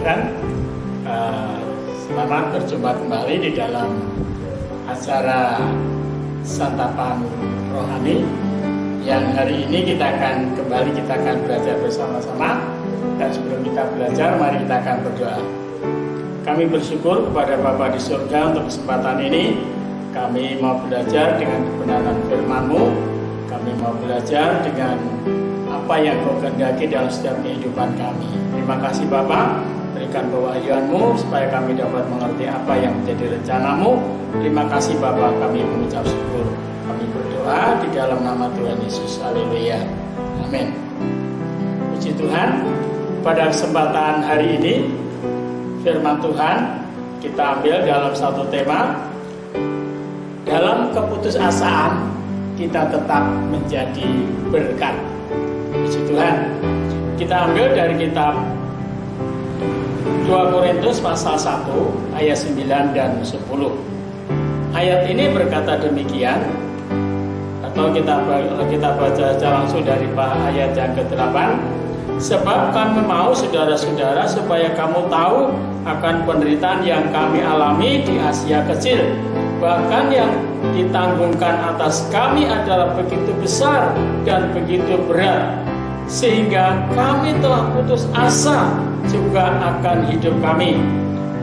sekalian, selamat berjumpa kembali di dalam acara santapan rohani yang hari ini kita akan belajar bersama-sama. Dan sebelum kita belajar, mari kita akan berdoa. Kami bersyukur kepada Bapa di surga untuk kesempatan ini. Kami mau belajar dengan kebenaran firman-Mu. Kami mau belajar dengan apa yang Kau kehendaki dalam setiap kehidupan kami. Terima kasih Bapa, berikan pewahyuan-Mu supaya kami dapat mengerti apa yang menjadi rencana-Mu. Terima kasih Bapa, kami mengucap syukur. Kami berdoa di dalam nama Tuhan Yesus. Haleluya. Amin. Puji Tuhan, pada kesempatan hari ini firman Tuhan kita ambil dalam satu tema. Dalam keputusasaan kita tetap menjadi berkat. Puji Tuhan. Kita ambil dari kitab 2 Korintus pasal 1 ayat 9 dan 10. Ayat ini berkata demikian, atau kita baca langsung dari ayat yang ke-8. Sebab kami mau saudara-saudara supaya kamu tahu akan penderitaan yang kami alami di Asia Kecil. Bahkan yang ditanggungkan atas kami adalah begitu besar dan begitu berat, sehingga kami telah putus asa juga akan hidup kami.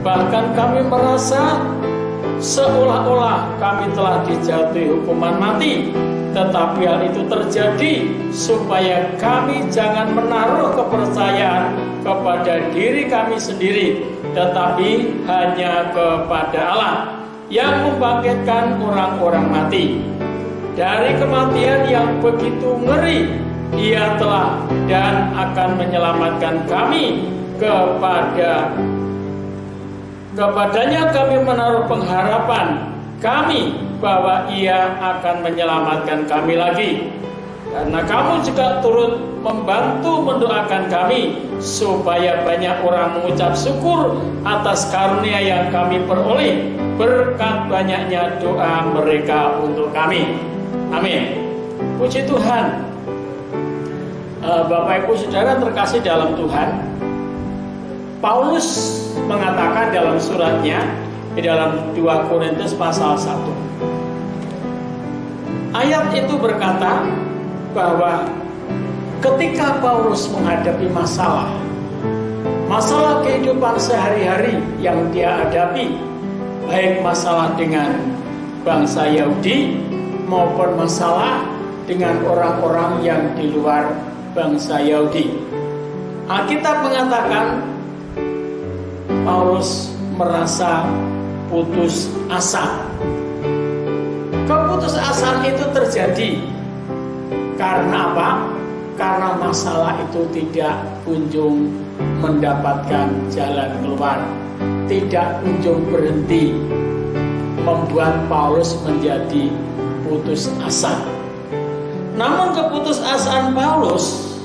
Bahkan kami merasa seolah-olah kami telah dijatuhi hukuman mati. Tetapi hal itu terjadi supaya kami jangan menaruh kepercayaan kepada diri kami sendiri, tetapi hanya kepada Allah yang membangkitkan orang-orang mati. Dari kematian yang begitu ngeri, Ia telah dan akan menyelamatkan kami. Kepadanya kami menaruh pengharapan kami bahwa Ia akan menyelamatkan kami lagi. Karena kamu juga turut membantu mendoakan kami supaya banyak orang mengucap syukur atas karunia yang kami peroleh berkat banyaknya doa mereka untuk kami. Amin. Puji Tuhan. Bapak Ibu Saudara terkasih dalam Tuhan, Paulus mengatakan dalam suratnya di dalam 2 Korintus pasal 1. Ayat itu berkata bahwa ketika Paulus menghadapi masalah kehidupan sehari-hari yang dia hadapi, baik masalah dengan bangsa Yahudi maupun masalah dengan orang-orang yang di luar bangsa Yahudi, Alkitab mengatakan Paulus merasa putus asa. Keputusasaan itu terjadi karena apa? Karena masalah itu tidak kunjung mendapatkan jalan keluar, tidak kunjung berhenti, membuat Paulus menjadi putus asa. Namun keputusasaan Paulus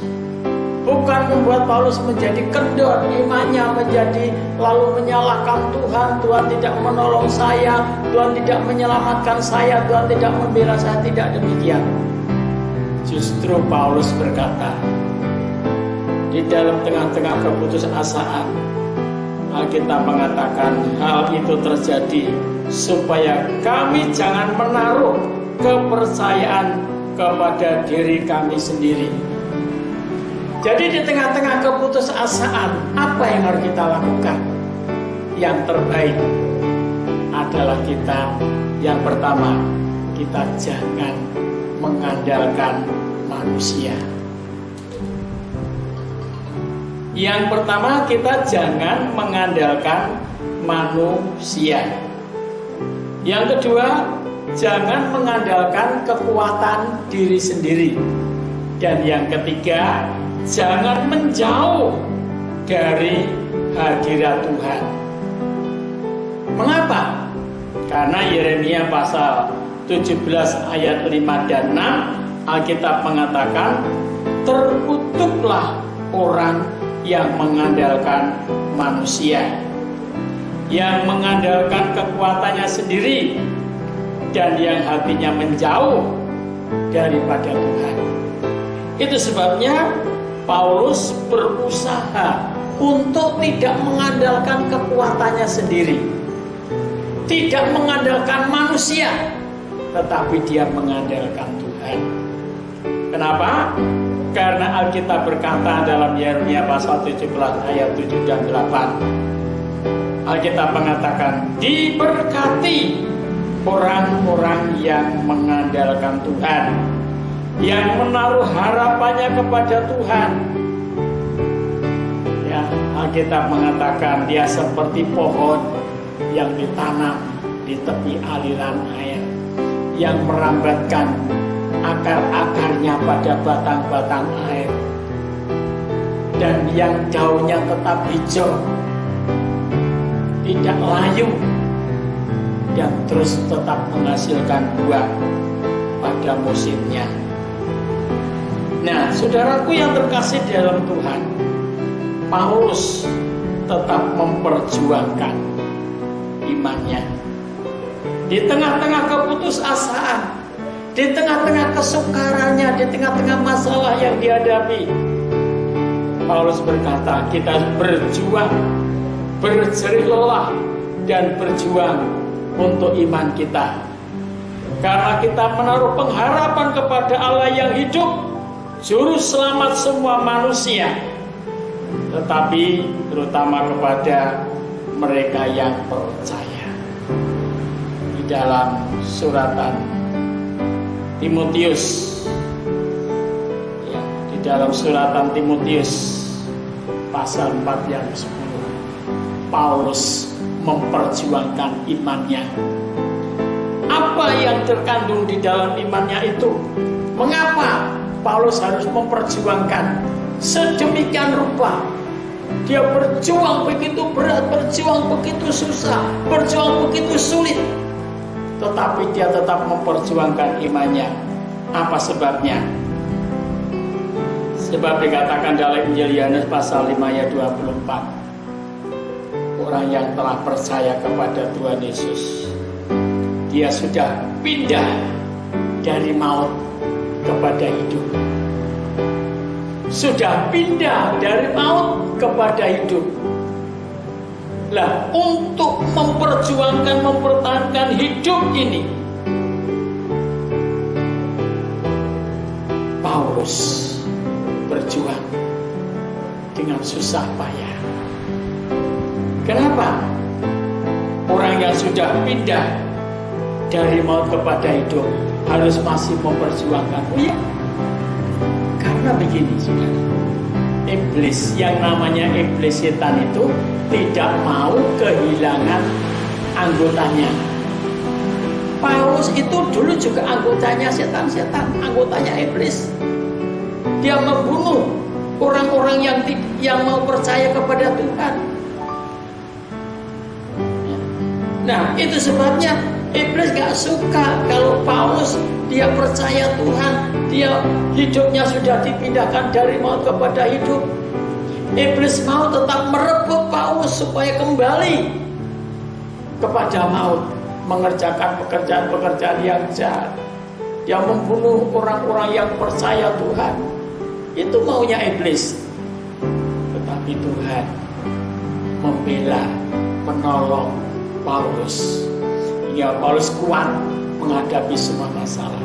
bukan membuat Paulus menjadi kendor imannya, menjadi lalu menyalahkan Tuhan. Tuhan tidak menolong saya, Tuhan tidak menyelamatkan saya, Tuhan tidak membela saya. Tidak demikian. Justru Paulus berkata, di dalam tengah-tengah keputusasaan, Alkitab mengatakan hal itu terjadi supaya kami jangan menaruh kepercayaan kepada diri kami sendiri. Jadi di tengah-tengah keputusasaan, apa yang harus kita lakukan? Yang terbaik adalah kita, yang pertama, kita jangan mengandalkan manusia. Yang pertama, kita jangan mengandalkan manusia. Yang kedua, jangan mengandalkan kekuatan diri sendiri. Dan yang ketiga, jangan menjauh dari hadirat Tuhan. Mengapa? Karena Yeremia pasal 17 ayat 5 dan 6 Alkitab mengatakan, terkutuklah orang yang mengandalkan manusia, yang mengandalkan kekuatannya sendiri, dan yang hatinya menjauh daripada Tuhan. Itu sebabnya Paulus berusaha untuk tidak mengandalkan kekuatannya sendiri, tidak mengandalkan manusia, tetapi dia mengandalkan Tuhan. Kenapa? Karena Alkitab berkata dalam Yeremia pasal 17 ayat 7 dan 8, Alkitab mengatakan, diberkati orang-orang yang mengandalkan Tuhan, yang menaruh harapannya kepada Tuhan. Ya, Alkitab mengatakan dia seperti pohon yang ditanam di tepi aliran air, yang merambatkan akar-akarnya pada batang-batang air, dan yang daunnya tetap hijau, tidak layu, dan terus tetap menghasilkan buah pada musimnya. Nah, saudaraku yang terkasih dalam Tuhan, Paulus tetap memperjuangkan imannya di tengah-tengah keputusasaan, di tengah-tengah kesukarannya, di tengah-tengah masalah yang dihadapi. Paulus berkata, kita berjuang, berjerih lelah, dan berjuang untuk iman kita, karena kita menaruh pengharapan kepada Allah yang hidup, juru selamat semua manusia, tetapi terutama kepada mereka yang percaya. Di dalam suratan Timotius, ya, di dalam suratan Timotius pasal 4 yang 10, Paulus memperjuangkan imannya. Apa yang terkandung di dalam imannya itu? Mengapa Paulus harus memperjuangkan sedemikian rupa? Dia berjuang begitu berat, berjuang begitu susah, berjuang begitu sulit, tetapi dia tetap memperjuangkan imannya. Apa sebabnya? Sebab dikatakan dalam Injil Yohanes pasal 5 ayat 24, orang yang telah percaya kepada Tuhan Yesus, dia sudah pindah dari maut kepada hidup. Sudah pindah dari maut kepada hidup. Lah, untuk memperjuangkan, mempertahankan hidup ini, Paulus berjuang dengan susah payah. Kenapa? Orang yang sudah pindah dari maut kepada hidup harus masih memperjuangkan. Oh ya, karena begini, saudara. Iblis, yang namanya iblis, setan itu tidak mau kehilangan anggotanya. Paulus itu dulu juga anggotanya setan-setan, anggotanya iblis. Dia membunuh orang-orang yang mau percaya kepada Tuhan. Nah, itu sebabnya iblis gak suka kalau Paulus dia percaya Tuhan, dia hidupnya sudah dipindahkan dari maut kepada hidup. Iblis mau tetap merebut Paulus supaya kembali kepada maut, mengerjakan pekerjaan-pekerjaan yang jahat. Dia membunuh orang-orang yang percaya Tuhan. Itu maunya iblis. Tetapi Tuhan membela, menolong Paulus, hingga Paulus kuat menghadapi semua masalah.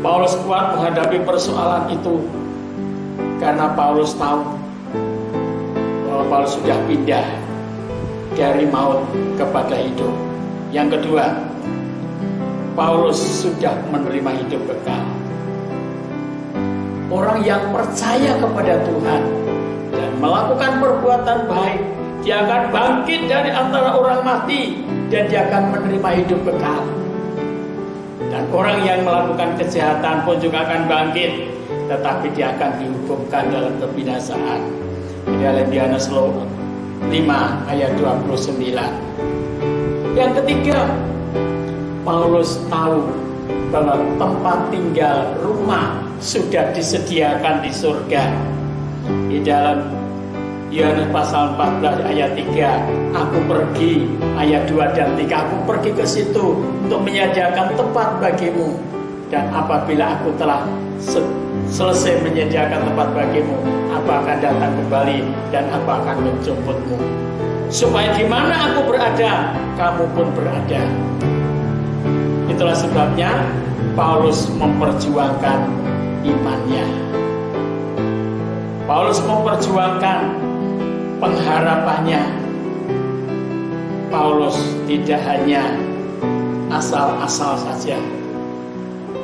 Paulus kuat menghadapi persoalan itu karena Paulus tahu bahwa Paulus sudah pindah dari maut kepada hidup. Yang kedua, Paulus sudah menerima hidup kekal. Orang yang percaya kepada Tuhan dan melakukan perbuatan baik, dia akan bangkit dari antara orang mati dan dia akan menerima hidup kekal. Dan orang yang melakukan kejahatan pun juga akan bangkit, tetapi dia akan dihukumkan dalam kebinasaan. Di dalam Yohanes 5 ayat 29. Yang ketiga, Paulus tahu bahwa tempat tinggal, rumah sudah disediakan di surga. Di dalam Yohanes pasal 14 ayat 3, aku pergi, ayat 2 dan 3, aku pergi ke situ untuk menyediakan tempat bagimu. Dan apabila aku telah selesai menyediakan tempat bagimu, aku akan datang kembali dan aku akan menjemputmu. Supaya di mana aku berada, kamu pun berada. Itulah sebabnya Paulus memperjuangkan imannya. Paulus memperjuangkan pengharapannya. Paulus tidak hanya asal-asal saja,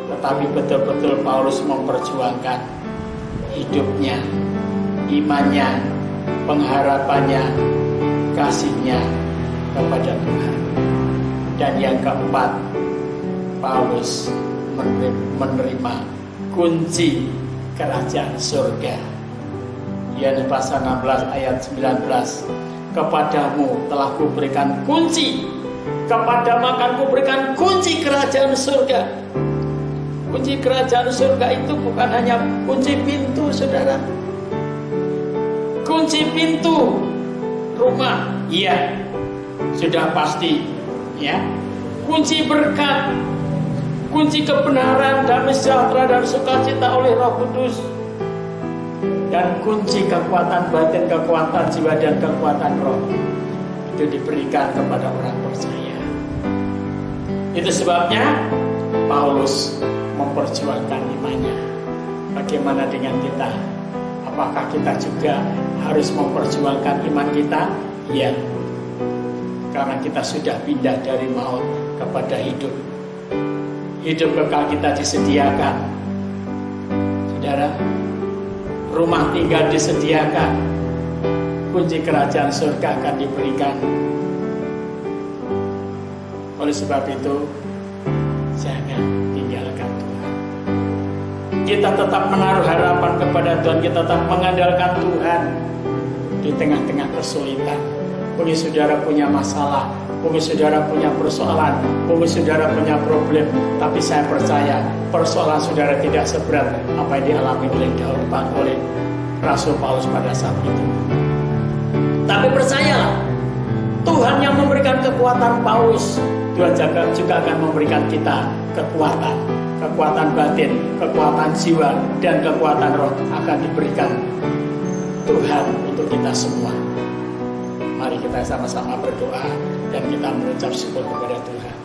tetapi betul-betul Paulus memperjuangkan hidupnya, imannya, pengharapannya, kasihnya kepada Tuhan. Dan yang keempat, Paulus menerima kunci kerajaan surga. Yohanes pasal 16 ayat 19. Kepadamu telah kuberikan kunci, kepadamu akan kuberikan kunci kerajaan surga. Kunci kerajaan surga itu bukan hanya kunci pintu, saudara. Kunci pintu rumah, iya, sudah pasti, ya. Kunci berkat, kunci kebenaran, damai sejahtera dan sukacita oleh Roh Kudus, dan kunci kekuatan batin, kekuatan jiwa dan kekuatan roh itu diberikan kepada orang percaya. Itu sebabnya Paulus memperjuangkan imannya. Bagaimana dengan kita? Apakah kita juga harus memperjuangkan iman kita? Ya, karena kita sudah pindah dari maut kepada hidup. Hidup kekal kita disediakan, saudara. Rumah tinggal disediakan, kunci kerajaan surga akan diberikan. Oleh sebab itu, jangan tinggalkan Tuhan. Kita tetap menaruh harapan kepada Tuhan, kita tetap mengandalkan Tuhan di tengah-tengah kesulitan. Mungkin saudara punya masalah, mungkin saudara punya persoalan, mungkin saudara punya problem, tapi saya percaya persoalan saudara tidak seberat apa yang dialami oleh Rasul Paulus pada saat itu. Tapi percayalah, Tuhan yang memberikan kekuatan Paulus, Tuhan juga akan memberikan kita kekuatan batin, kekuatan jiwa, dan kekuatan roh akan diberikan Tuhan untuk kita semua. Mari kita sama-sama berdoa dan kita mengucap syukur kepada Tuhan.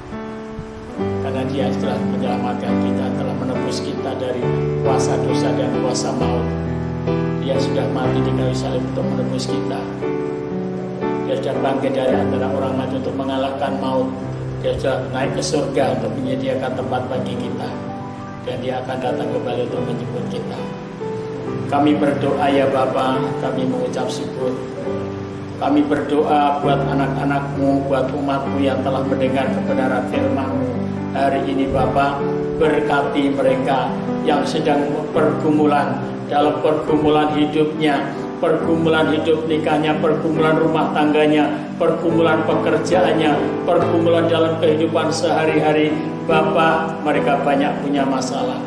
Karena Dia telah menyelamatkan kita, telah menebus kita dari kuasa dosa dan kuasa maut. Dia sudah mati di kayu salib untuk menebus kita. Dia sudah bangkit dari antara orang mati untuk mengalahkan maut. Dia sudah naik ke surga untuk menyediakan tempat bagi kita. Dan Dia akan datang kembali untuk menjemput kita. Kami berdoa ya Bapa, kami mengucap syukur. Kami berdoa buat anak-anak-Mu, buat umat-Mu yang telah mendengar kebenaran firman-Mu. Hari ini Bapa, berkati mereka yang sedang pergumulan, dalam pergumulan hidupnya, pergumulan hidup nikahnya, pergumulan rumah tangganya, pergumulan pekerjaannya, pergumulan dalam kehidupan sehari-hari. Bapa, mereka banyak punya masalah.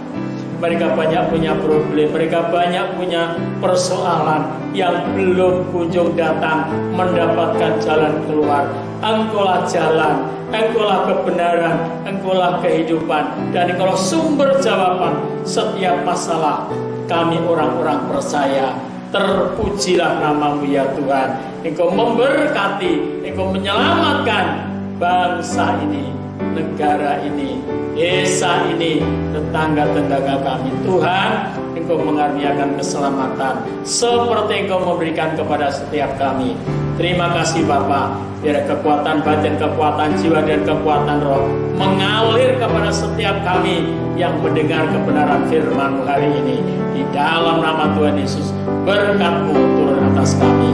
Mereka banyak punya problem, mereka banyak punya persoalan yang belum kunjung datang mendapatkan jalan keluar. Engkaulah jalan, Engkaulah kebenaran, Engkaulah kehidupan, dan Engkaulah sumber jawaban setiap masalah. Kami orang-orang percaya, terpujilah nama-Mu ya Tuhan. Engkau memberkati, Engkau menyelamatkan bangsa ini, negara ini, desa ini, tetangga-tetangga kami. Tuhan, Engkau mengaruniakan keselamatan seperti Engkau memberikan kepada setiap kami. Terima kasih Bapa. Biar kekuatan batin, kekuatan jiwa, dan kekuatan roh mengalir kepada setiap kami yang mendengar kebenaran firman-Mu hari ini. Di dalam nama Tuhan Yesus, berkat-Mu turun atas kami.